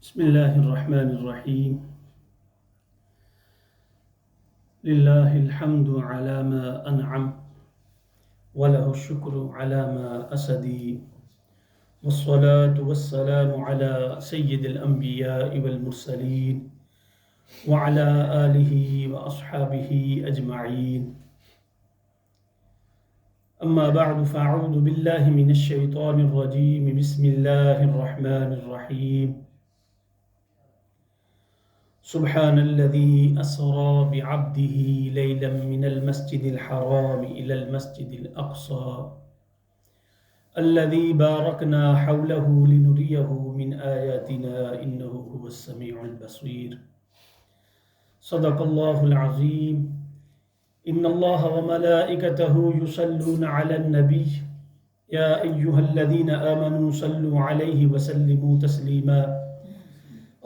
بسم الله الرحمن الرحيم. لله الحمد على ما أنعم وله الشكر على ما أسدي، والصلاة والسلام على سيد الأنبياء والمرسلين وعلى آله وأصحابه أجمعين. أما بعد فأعوذ بالله من الشيطان الرجيم. بسم الله الرحمن الرحيم. سبحان الذي أسرى بعبده ليلا من المسجد الحرام إلى المسجد الأقصى الذي باركنا حوله لنريه من آياتنا إنه هو السميع البصير. صدق الله العظيم. إن الله وملائكته يصلون على النبي يا أيها الذين آمنوا صلوا عليه وسلموا تسليما.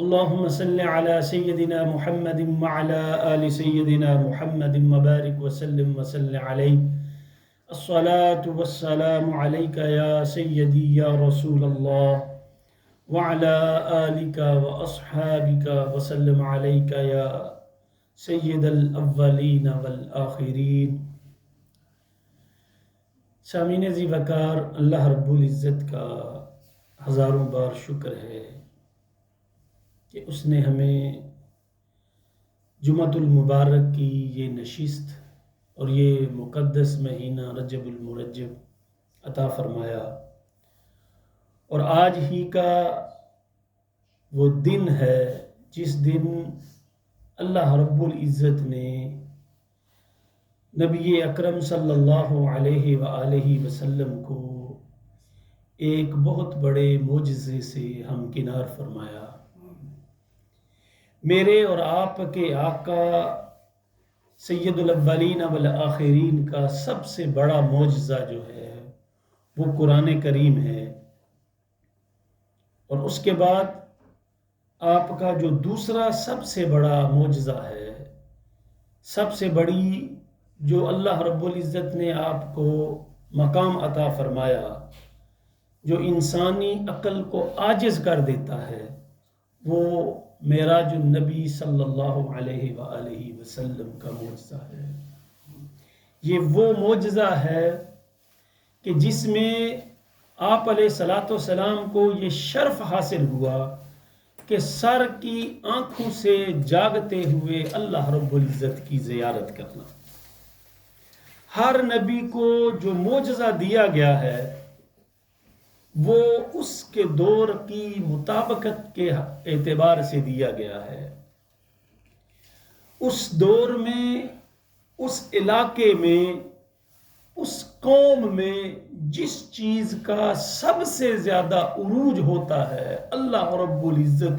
اللهم صل على سيدنا محمد وعلى آل سيدنا محمد وبارك وسلم وصل عليه. الصلاة والسلام عليك يا سيدي يا رسول الله وعلى آلك وأصحابك وسلم عليك يا سید الاولین والآخرین. سامعین ذی وقار، اللہ رب العزت کا ہزاروں بار شکر ہے کہ اس نے ہمیں جمعۃ المبارک کی یہ نشست اور یہ مقدس مہینہ رجب المرجب عطا فرمایا، اور آج ہی کا وہ دن ہے جس دن اللہ رب العزت نے نبی اکرم صلی اللہ علیہ وآلہ وسلم کو ایک بہت بڑے معجزے سے ہمکنار فرمایا. میرے اور آپ کے آقا سید الاولین والآخرین کا سب سے بڑا معجزہ جو ہے وہ قرآن کریم ہے، اور اس کے بعد آپ کا جو دوسرا سب سے بڑا معجزہ ہے، سب سے بڑی جو اللہ رب العزت نے آپ کو مقام عطا فرمایا، جو انسانی عقل کو عاجز کر دیتا ہے، وہ معراج النبی صلی اللہ علیہ وآلہ وسلم کا معجزہ ہے. یہ وہ معجزہ ہے کہ جس میں آپ علیہ الصلوۃ والسلام کو یہ شرف حاصل ہوا کہ سر کی آنکھوں سے جاگتے ہوئے اللہ رب العزت کی زیارت کرنا. ہر نبی کو جو معجزہ دیا گیا ہے وہ اس کے دور کی مطابقت کے اعتبار سے دیا گیا ہے. اس دور میں، اس علاقے میں، اس قوم میں جس چیز کا سب سے زیادہ عروج ہوتا ہے، اللہ رب العزت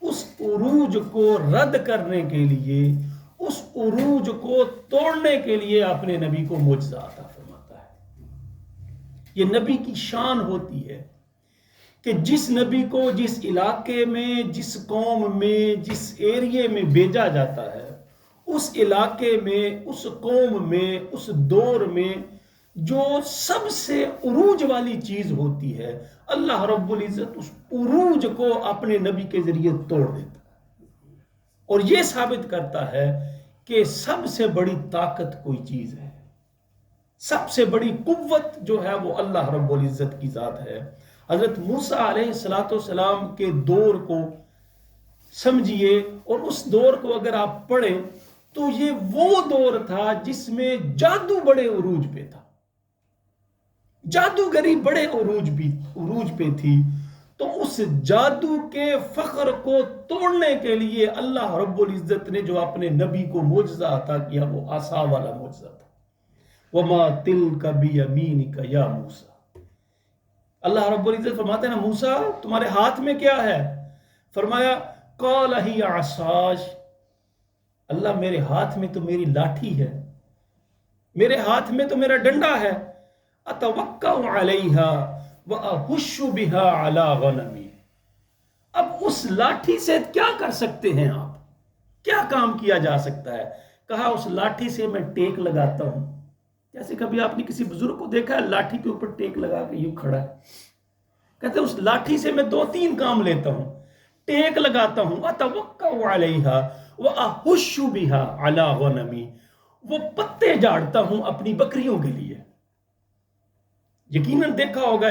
اس عروج کو رد کرنے کے لیے، اس عروج کو توڑنے کے لیے اپنے نبی کو معجزہ عطا فرماتا ہے. یہ نبی کی شان ہوتی ہے کہ جس نبی کو جس علاقے میں، جس قوم میں، جس ایریے میں بھیجا جاتا ہے، اس علاقے میں، اس قوم میں، اس دور میں جو سب سے عروج والی چیز ہوتی ہے، اللہ رب العزت اس عروج کو اپنے نبی کے ذریعے توڑ دیتا ہے، اور یہ ثابت کرتا ہے کہ سب سے بڑی طاقت کوئی چیز ہے، سب سے بڑی قوت جو ہے وہ اللہ رب العزت کی ذات ہے. حضرت موسیٰ علیہ السلام کے دور کو سمجھیے، اور اس دور کو اگر آپ پڑھیں تو یہ وہ دور تھا جس میں جادو بڑے عروج پہ تھا، جادوگری بڑے عروج پہ تھی. تو اس جادو کے فخر کو توڑنے کے لیے اللہ رب العزت نے جو اپنے نبی کو معجزہ عطا کیا وہ عصا والا معجزہ تھا. وما تلک بیمینک یا موسیٰ. اللہ رب العزت فرماتے ہیں نا، موسیٰ تمہارے ہاتھ میں کیا ہے؟ فرمایا قال ہی عصاش. اللہ میرے ہاتھ میں تو میری لاٹھی ہے، میرے ہاتھ میں تو میرا ڈنڈا ہے. اتوکا علیہا واہش بہا علی غنمی. اب اس لاٹھی سے کیا کر سکتے ہیں آپ؟ کیا کام کیا جا سکتا ہے؟ کہا اس لاٹھی سے میں ٹیک لگاتا ہوں. جیسے کبھی آپ نے کسی بزرگ کو دیکھا ہے لاٹھی کے اوپر ٹیک لگا کے یوں کھڑا ہے، کہتے ہیں اس لاٹھی سے میں 2-3 کام لیتا ہوں. ٹیک لگاتا ہوں، اتوکا علیہا واحش بہا علی غنمی، وہ پتے جاڑتا ہوں اپنی بکریوں کے لیے۔ یقیناً دیکھا ہوگا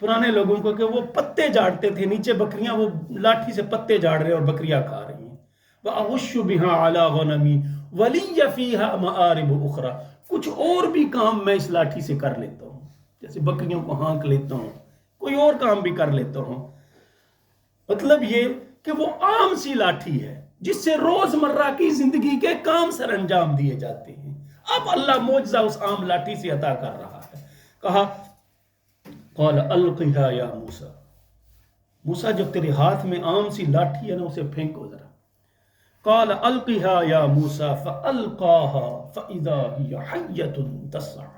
پرانے لوگوں کو کہ وہ پتے جاڑتے تھے، نیچے بکریاں وہ لاٹھی سے پتے جاڑ رہے اور بکریاں کھا رہی ہیں۔ وَأَغُشُّ بِهَا عَلَى غَنَمِي وَلِيَّ فِيهَا مَآرِبُ أُخْرَى، کچھ اور بھی کام میں اس لاٹھی سے کر لیتا ہوں، جیسے بکریوں کو ہانک لیتا ہوں، کوئی اور کام بھی کر لیتا ہوں۔ مطلب یہ کہ وہ عام سی لاٹھی ہے جس سے روزمرہ کی زندگی کے کام سر انجام دیے جاتے ہیں۔ اب اللہ معجزہ اس عام لاٹھی سے عطا کر رہا ہے۔ کہا قال القها یا موسیٰ، موسیٰ جو تیرے ہاتھ میں عام سی لاٹھی ہے نا اسے پھینکو ذرا۔ قال القها یا موسیٰ فالقاها فاذا هي حیۃ تسعى۔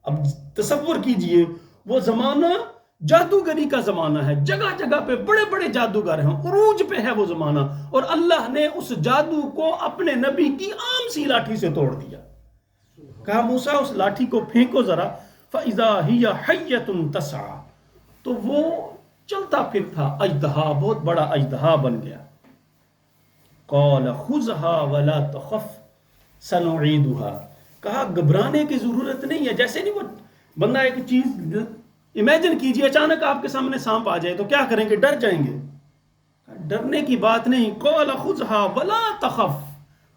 اب تصور کیجئے وہ زمانہ جادوگری کا زمانہ ہے، جگہ جگہ پہ بڑے بڑے جادوگر ہیں، عروج پہ ہے وہ زمانہ، اور اللہ نے اس جادو کو اپنے نبی کی عام سی لاٹھی سے توڑ دیا۔ کہا موسیٰ اس لاٹھی کو پھینکو ذرا، فَإِذَا هِيَ حَيَّةٌ تَسْعَى، تو وہ چلتا پھرتا اژدہا، بہت بڑا اژدہا بن گیا۔ قَالَ خُذْهَا وَلَا تَخَفْ سَنُعِيدُهَا، کہا گھبرانے کی ضرورت نہیں ہے۔ جیسے نہیں وہ بندہ ایک چیز امیجن کیجئے اچانک آپ کے سامنے سانپ آ جائے تو کیا کریں گے؟ ڈر جائیں گے۔ ڈرنے کی بات نہیں، قَالَ خُذْهَا وَلَا تَخَفْ،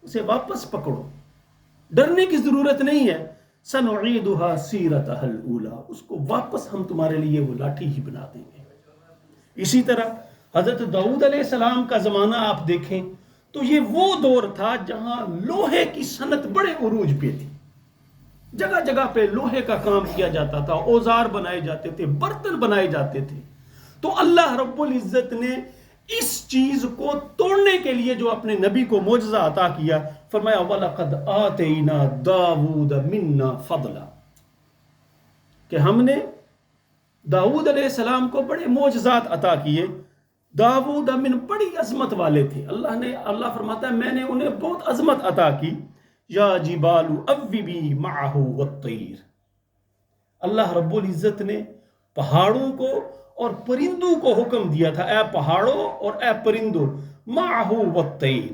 اسے واپس پکڑو، ڈرنے کی ضرورت نہیں ہے۔ سنعیدها سیرتها الاولی، اس کو واپس ہم تمہارے لیے وہ لاٹھی ہی بنا دیں گے۔ اسی طرح حضرت داؤد علیہ السلام کا زمانہ آپ دیکھیں تو یہ وہ دور تھا جہاں لوہے کی صنعت بڑے عروج پہ تھی، جگہ جگہ پہ لوہے کا کام کیا جاتا تھا، اوزار بنائے جاتے تھے، برتن بنائے جاتے تھے۔ تو اللہ رب العزت نے اس چیز کو توڑنے کے لیے جو اپنے نبی کو معجزہ عطا کیا، فرمایا وَلَقَدْ آتَيْنَا دَاوُودَ مِنَّا فَضْلًا، کہ ہم نے داؤد علیہ السلام کو بڑے معجزات عطا کیے۔ داؤد من بڑی عظمت والے تھے، اللہ فرماتا ہے میں نے انہیں بہت عظمت عطا کی۔ یا جبال اوبی معہ والطیر، اللہ رب العزت نے پہاڑوں کو اور پرندوں کو حکم دیا تھا، اے پہاڑوں اور اے پرندوں، معہ والطیر،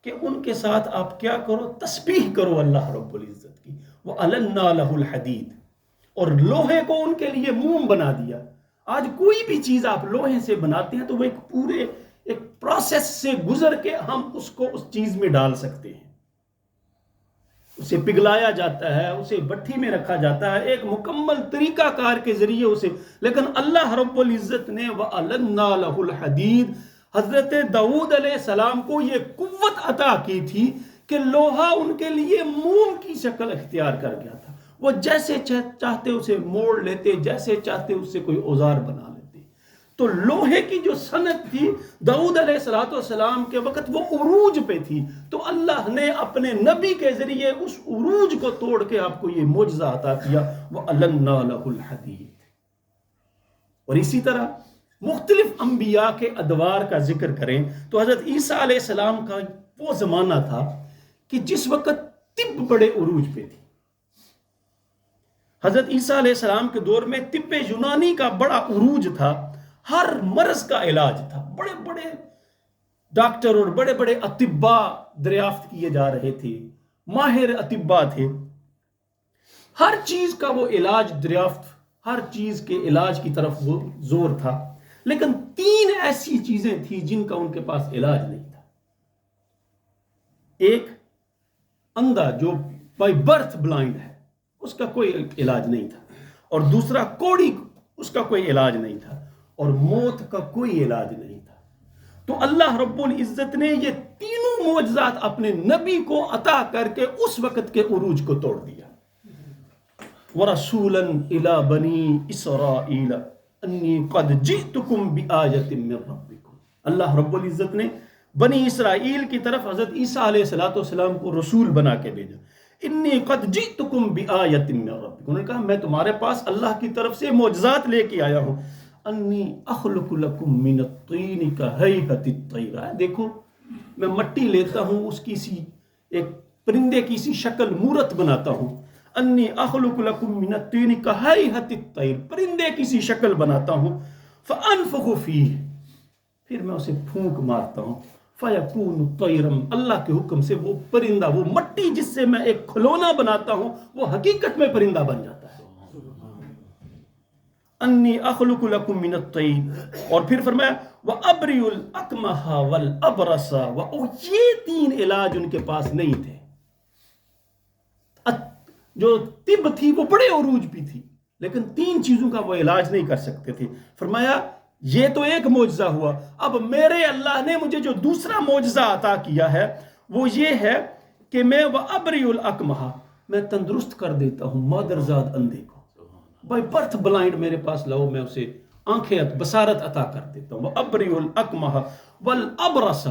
کہ ان کے ساتھ آپ کیا کرو؟ تسبیح کرو اللہ رب العزت کی۔ وَأَلَنَّا لَهُ الْحَدِيدِ، اور لوہے کو ان کے لیے موم بنا دیا۔ آج کوئی بھی چیز آپ لوہے سے بناتے ہیں تو وہ ایک پورے ایک پروسیس سے گزر کے ہم اس کو اس چیز میں ڈال سکتے ہیں، اسے پگھلایا جاتا ہے، اسے بٹھی میں رکھا جاتا ہے، ایک مکمل طریقہ کار کے ذریعے اسے، لیکن اللہ رب العزت نے وَأَلَنَّا لَهُ الْحَدِيدِ، حضرت داؤد علیہ السلام کو یہ قوت عطا کی تھی کہ لوہا ان کے لیے موم کی شکل اختیار کر گیا تھا، وہ جیسے چاہتے اسے موڑ لیتے، جیسے چاہتے اس سے کوئی اوزار بنا لیتے۔ تو لوہے کی جو صنعت تھی داؤد علیہ السلام کے وقت وہ عروج پہ تھی، تو اللہ نے اپنے نبی کے ذریعے اس عروج کو توڑ کے آپ کو یہ معجزہ عطا کیا، وَأَلَنَّا لَهُ الْحَدِيدِ۔ اور اسی طرح مختلف انبیاء کے ادوار کا ذکر کریں تو حضرت عیسیٰ علیہ السلام کا وہ زمانہ تھا کہ جس وقت طب بڑے عروج پہ تھی۔ حضرت عیسیٰ علیہ السلام کے دور میں طب یونانی کا بڑا عروج تھا، ہر مرض کا علاج تھا، بڑے بڑے ڈاکٹر اور بڑے بڑے اطباء دریافت کیے جا رہے تھے، ماہر اطباء تھے، ہر چیز کا وہ علاج دریافت، ہر چیز کے علاج کی طرف وہ زور تھا، لیکن 3 ایسی چیزیں تھیں جن کا ان کے پاس علاج نہیں تھا۔ ایک اندھا جو بائی برتھ بلائنڈ ہے، اس کا کوئی علاج نہیں تھا، اور دوسرا کوڑی، اس کا کوئی علاج نہیں تھا، اور موت کا کوئی علاج نہیں تھا۔ تو اللہ رب العزت نے یہ تینوں معجزات اپنے نبی کو عطا کر کے اس وقت کے عروج کو توڑ دیا۔ وَرَسُولًا إِلَى بَنِي إِسْرَائِيلَ أَنِّي قَدْ جِئْتُكُمْ بِآيَةٍ مِّن رَبِّكُمْ، اللہ رب العزت نے بنی اسرائیل کی طرف حضرت عیسیٰ علیہ السلام کو رسول بنا کے بھیجا۔ انی قد جئتکم بآیۃ من ربکم، انہوں نے کہا میں تمہارے پاس اللہ کی طرف سے معجزات لے کے آیا ہوں۔ انی اخلق لکم من الطین کہیئۃ الطیر، دیکھو میں مٹی لیتا ہوں، اس کی سی ایک پرندے کی سی شکل مورت بناتا ہوں۔ انی اخلق لکم من الطین کہیئۃ الطیر، پرندے کی سی شکل بناتا ہوں۔ فانفخ فیہ، پھر میں اسے پھونک مارتا ہوں، فَيَكُونُ طَيْرًا، اللہ کے حکم سے وہ پرندہ، وہ مٹی جس سے میں ایک کھلونا بناتا ہوں، وہ حقیقت میں پرندہ بن جاتا ہے۔ انی اخلق لکم من الطین، اور پھر فرمایا وَأَبْرِئُ الْأَكْمَحَ وَالْأَبْرَصَ، یہ 3 علاج ان کے پاس نہیں تھے۔ جو طب تھی وہ بڑے عروج بھی تھی، لیکن 3 چیزوں کا وہ علاج نہیں کر سکتے تھے۔ فرمایا یہ تو ایک معجزہ ہوا، اب میرے اللہ نے مجھے جو دوسرا معجزہ عطا کیا ہے وہ یہ ہے کہ میں وَأَبْرِئُ الْأَكْمَحَ، میں تندرست کر دیتا ہوں مادرزاد اندھے کو، بائی برتھ بلائنڈ میرے پاس لاؤ، میں اسے آنکھیں بصارت عطا کر دیتا ہوں۔ وَأَبْرِئُ الْأَكْمَحَ وَالْأَبْرَصَ،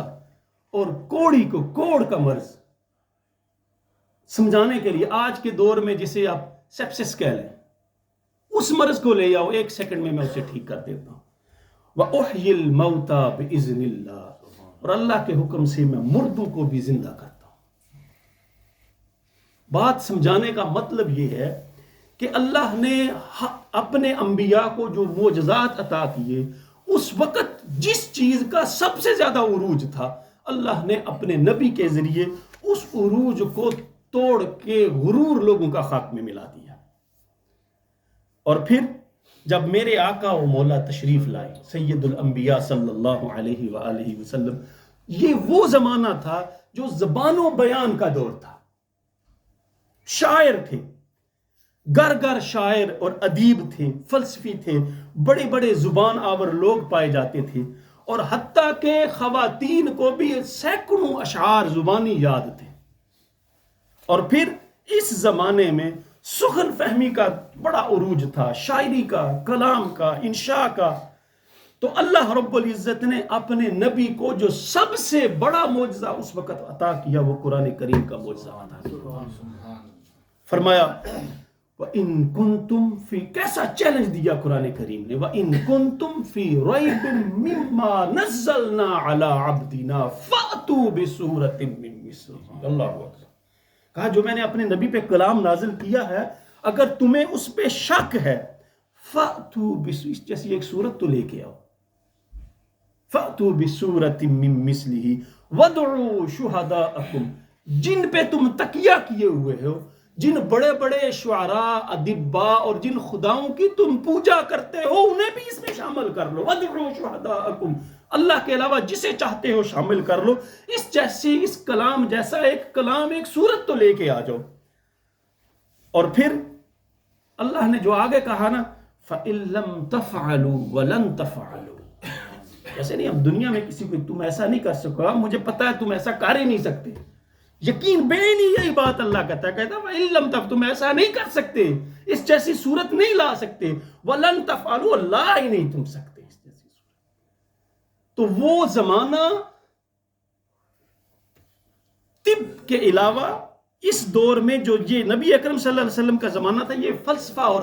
اور کوڑی کو، کوڑ کا مرض سمجھانے کے لیے آج کے دور میں جسے آپ سیپسس کہہ لیں، اس مرض کو لے آؤ، 1 سیکنڈ میں اسے ٹھیک کر دیتا ہوں۔ وَأُحْيِي الْمَوْتَى بِإِذْنِ اللَّهِ، اور اللہ کے حکم سے میں مردوں کو بھی زندہ کرتا ہوں۔ بات سمجھانے کا مطلب یہ ہے کہ اللہ نے اپنے انبیاء کو جو معجزات عطا کیے، اس وقت جس چیز کا سب سے زیادہ عروج تھا، اللہ نے اپنے نبی کے ذریعے اس عروج کو توڑ کے غرور لوگوں کا خاک میں ملا دیا۔ اور پھر جب میرے آقا و مولا تشریف لائے سید الانبیاء صلی اللہ علیہ وآلہ وسلم، یہ وہ زمانہ تھا جو زبان و بیان کا دور تھا، شاعر تھے، گر گر شاعر اور ادیب تھے، فلسفی تھے، بڑے بڑے زبان آور لوگ پائے جاتے تھے، اور حتیٰ کہ خواتین کو بھی سینکڑوں اشعار زبانی یاد تھے۔ اور پھر اس زمانے میں سخن فہمی کا بڑا عروج تھا، شاعری کا، کلام کا، انشاء کا۔ تو اللہ رب العزت نے اپنے نبی کو جو سب سے بڑا معجزہ اس وقت عطا کیا وہ قرآن کریم کا معجزہ عطا کیا۔ فرمایا وَإِن كُنتُمْ فِي، کیسا چیلنج دیا قرآن کریم نے، وَإِن كُنتُمْ فِي رَيْبٍ مِّمَّا نَزَّلْنَا عَلَىٰ عَبْدِنَا فَأْتُوا بِسُورَةٍ مِّن مِّثْلِهِ، اللہ اکبر، کہا جو میں نے اپنے نبی پہ کلام نازل کیا ہے، اگر تمہیں اس پہ شک ہے، فَأْتُوا بِسُورَةٍ، جیسی ایک صورت تو لے کے آؤ، فَأْتُوا بِسُورَةٍ مِّن مِّثْلِهِ وَادْعُوا شُهَدَاءَكُمْ، جن پہ تم تکیہ کیے ہوئے ہو، جن بڑے بڑے شعراء، ادباء اور جن خداؤں کی تم پوجا کرتے ہو، انہیں بھی اس میں شامل کر لو۔ وَادْعُوا شُهَدَاءَكُمْ، اللہ کے علاوہ جسے چاہتے ہو شامل کر لو، اس کلام جیسا ایک کلام، ایک صورت تو لے کے آ جاؤ۔ اور پھر اللہ نے جو آگے کہا نا، فَإِن لَّمْ تَفْعَلُوا وَلَن تَفْعَلُوا، ایسے نہیں ہم دنیا میں کسی کو تم ایسا نہیں کر سکو، مجھے پتا ہے تم ایسا کر ہی نہیں سکتے، یقین بین ہی یہی بات اللہ کہتا ہے، وَإِن لَّمْ تَفْعَلُوا، تم ایسا نہیں کر سکتے، اس جیسی صورت نہیں لا سکتے، وَلَن تَفْعَلُوا، لا ہی نہیں تم سکتے اس جیسی صورت۔ تو وہ زمانہ طب کے علاوہ اس دور میں جو یہ نبی اکرم صلی اللہ علیہ وسلم کا زمانہ تھا، یہ فلسفہ اور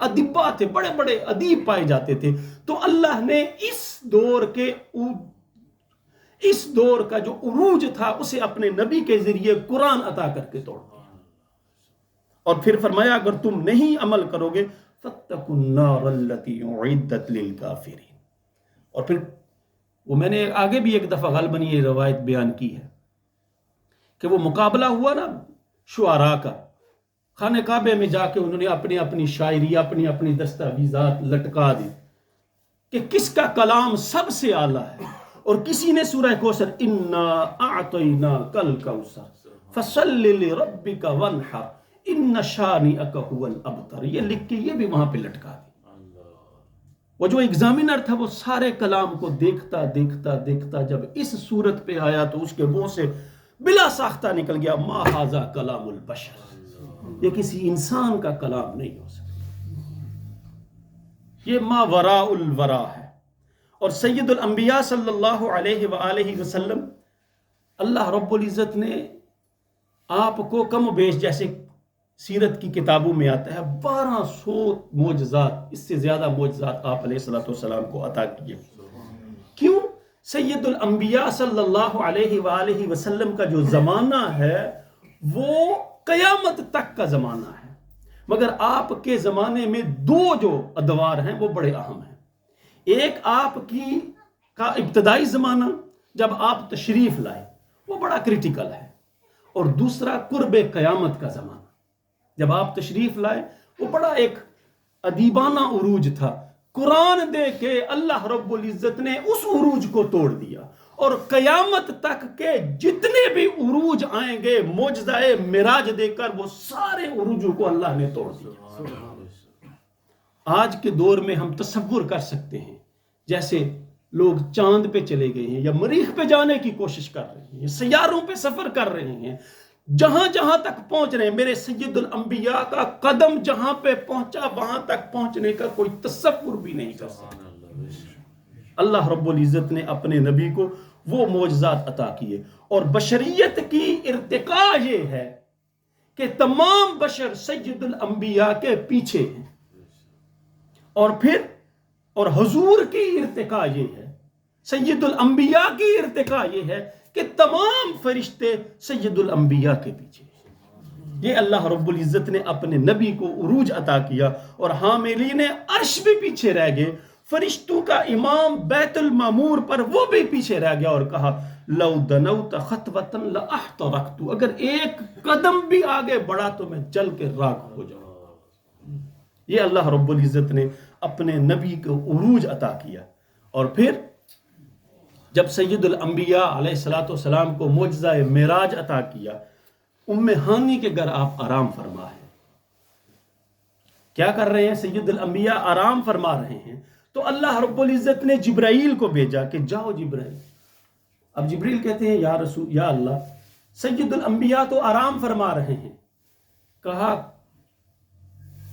ادیبا تھے، بڑے بڑے ادیب پائے جاتے تھے۔ تو اللہ نے اس دور کا جو عروج تھا اسے اپنے نبی کے ذریعے قرآن عطا کر کے توڑ دیا۔ اور پھر فرمایا اگر تم نہیں عمل کرو گے فَاتَّقُوا النَّارَ الَّتِي أُعِدَّتْ لِلْكَافِرِينَ، اور پھر وہ میں نے آگے بھی ایک دفعہ غالباً یہ روایت بیان کی ہے کہ وہ مقابلہ ہوا نا شعراء کا، خانہ کعبے میں جا کے انہوں نے اپنی اپنی شاعری، اپنی اپنی دستاویزات لٹکا دی کہ کس کا کلام سب سے اعلیٰ ہے، اور کسی نے سورہ کوثر اِنَّا أَعْطَيْنَاكَ الْكَوْثَرَ فَصَلِّ لِرَبِّكَ وَانْحَرْ إِنَّ شَانِئَكَ هُوَ الْأَبْتَرُ، یہ لکھ کے یہ بھی وہاں پہ لٹکا دی۔ وہ جو ایگزامینر تھا وہ سارے کلام کو دیکھتا دیکھتا دیکھتا جب اس صورت پہ آیا تو اس کے منہ سے بلا ساختہ نکل گیا، ما ھذا کلام البشر، یہ کسی انسان کا کلام نہیں ہو سکتا، یہ ما وراء الورا ہے۔ اور سید الانبیاء صلی اللہ علیہ وآلہ وسلم، اللہ رب العزت نے آپ کو کم و بیش جیسے سیرت کی کتابوں میں آتا ہے 1200 معجزات، اس سے زیادہ معجزات آپ علیہ السلام کو عطا کیے۔ کیوں؟ سید الانبیاء صلی اللہ علیہ وآلہ وسلم کا جو زمانہ ہے وہ قیامت تک کا زمانہ ہے، مگر آپ کے زمانے میں 2 جو ادوار ہیں وہ بڑے اہم ہیں۔ ایک آپ کی کا ابتدائی زمانہ جب آپ تشریف لائے وہ بڑا کریٹیکل ہے، اور دوسرا قرب قیامت کا زمانہ جب آپ تشریف لائے وہ بڑا ایک ادیبانہ عروج تھا۔ قرآن دے کے اللہ رب العزت نے اس عروج کو توڑ دیا، اور قیامت تک کے جتنے بھی عروج آئیں گے معجزہ معراج دے کر وہ سارے عروجوں کو اللہ نے توڑ دیا۔ آج کے دور میں ہم تصور کر سکتے ہیں جیسے لوگ چاند پہ چلے گئے ہیں یا مریخ پہ جانے کی کوشش کر رہے ہیں، سیاروں پہ سفر کر رہے ہیں، جہاں جہاں تک پہنچ رہے ہیں، میرے سید الانبیاء کا قدم جہاں پہ پہنچا وہاں تک پہنچنے کا کوئی تصور بھی نہیں کر سکتا۔ اللہ رب العزت نے اپنے نبی کو وہ معجزات عطا کیے، اور بشریت کی ارتقاء یہ ہے کہ تمام بشر سید الانبیاء کے پیچھے ہیں، اور پھر اور حضور کی ارتقاء یہ ہے، سید الانبیاء کی ارتقاء یہ ہے کہ تمام فرشتے سید الانبیاء کے پیچھے ہیں۔ یہ اللہ رب العزت نے اپنے نبی کو عروج عطا کیا، اور حاملین عرش بھی پیچھے رہ گئے، فرشتوں کا امام بیت المعمور پر وہ بھی پیچھے رہ گیا، اور کہا لو دنوت خطوۃ لاحترقت، اگر ایک قدم بھی آگے بڑھا تو میں جل کے راکھ ہو جاؤں۔ یہ اللہ رب العزت نے اپنے نبی کو عروج عطا کیا، اور پھر جب سید الانبیاء علیہ السلام کو معجزہ معراج عطا کیا، ام ہانی کے گھر آپ آرام فرما ہیں۔ کیا کر رہے ہیں؟ سید الانبیاء آرام فرما رہے ہیں، تو اللہ رب العزت نے جبرائیل کو بھیجا کہ جاؤ جبرائیل۔ اب جبرائیل کہتے ہیں یا اللہ، سید الانبیاء تو آرام فرما رہے ہیں۔ کہا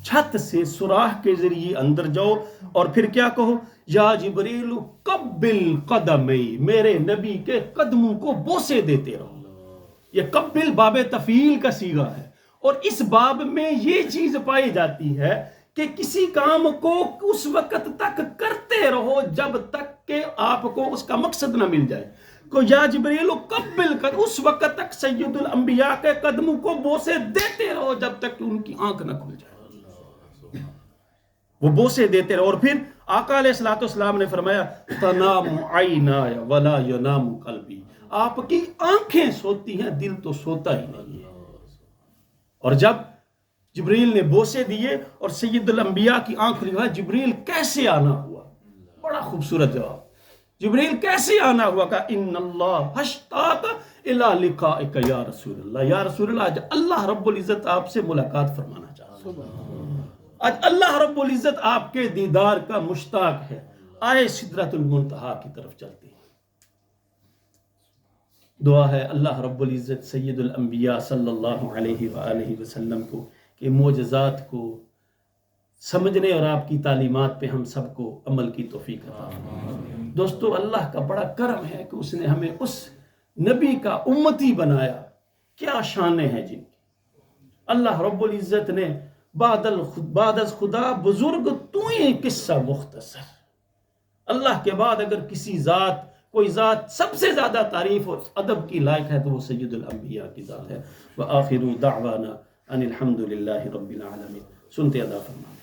چھت سے سوراخ کے ذریعے اندر جاؤ، اور پھر کیا کہو؟ یا جبریل قبل قدمی، میرے نبی کے قدموں کو بوسے دیتے رہو۔ یہ قبل باب تفعیل کا صیغہ ہے، اور اس باب میں یہ چیز پائی جاتی ہے کہ کسی کام کو اس وقت تک کرتے رہو جب تک کہ آپ کو اس کا مقصد نہ مل جائے۔ کو یا جبریل قبل قد، اس وقت تک سید الانبیاء کے قدموں کو بوسے دیتے رہو جب تک کہ ان کی آنکھ نہ کھل جائے۔ وہ بوسے دیتے رہے، اور پھر آقا علیہ السلام نے فرمایا تنام عینایا ولا ینام قلبی، آپ کی آنکھیں سوتی ہیں، دل تو سوتا ہی نہیں ہے۔ اور جب جبریل نے بوسے دیے اور سید الانبیاء کی آنکھ کھلی، جبریل کیسے آنا ہوا؟ بڑا خوبصورت جواب، جبریل کیسے آنا ہوا؟ کہا ان اللہ اشتاق الی لقائک یا رسول اللہ، یا رسول اللہ آج اللہ رب العزت آپ سے ملاقات فرمانا چاہتا ہے، آج اللہ رب العزت آپ کے دیدار کا مشتاق ہے، آئے سدرۃ المنتہا کی طرف چلتے ہیں۔ دعا ہے اللہ رب العزت سید الانبیاء صلی اللہ علیہ وآلہ وسلم کو کہ معجزات کو سمجھنے اور آپ کی تعلیمات پہ ہم سب کو عمل کی توفیق عطا فرمائے۔ دوستو، اللہ کا بڑا کرم ہے کہ اس نے ہمیں اس نبی کا امتی بنایا۔ کیا شانیں ہیں جن کی! اللہ رب العزت نے بعد از خدا بزرگ تو ہی قصہ مختصر۔ اللہ کے بعد اگر کوئی ذات سب سے زیادہ تعریف اور ادب کی لائق ہے تو وہ سید الانبیاء کی ذات ہے۔ وآخر دعوانا ان الحمد للہ رب العالمین۔ سنتے ادا فرمائیں۔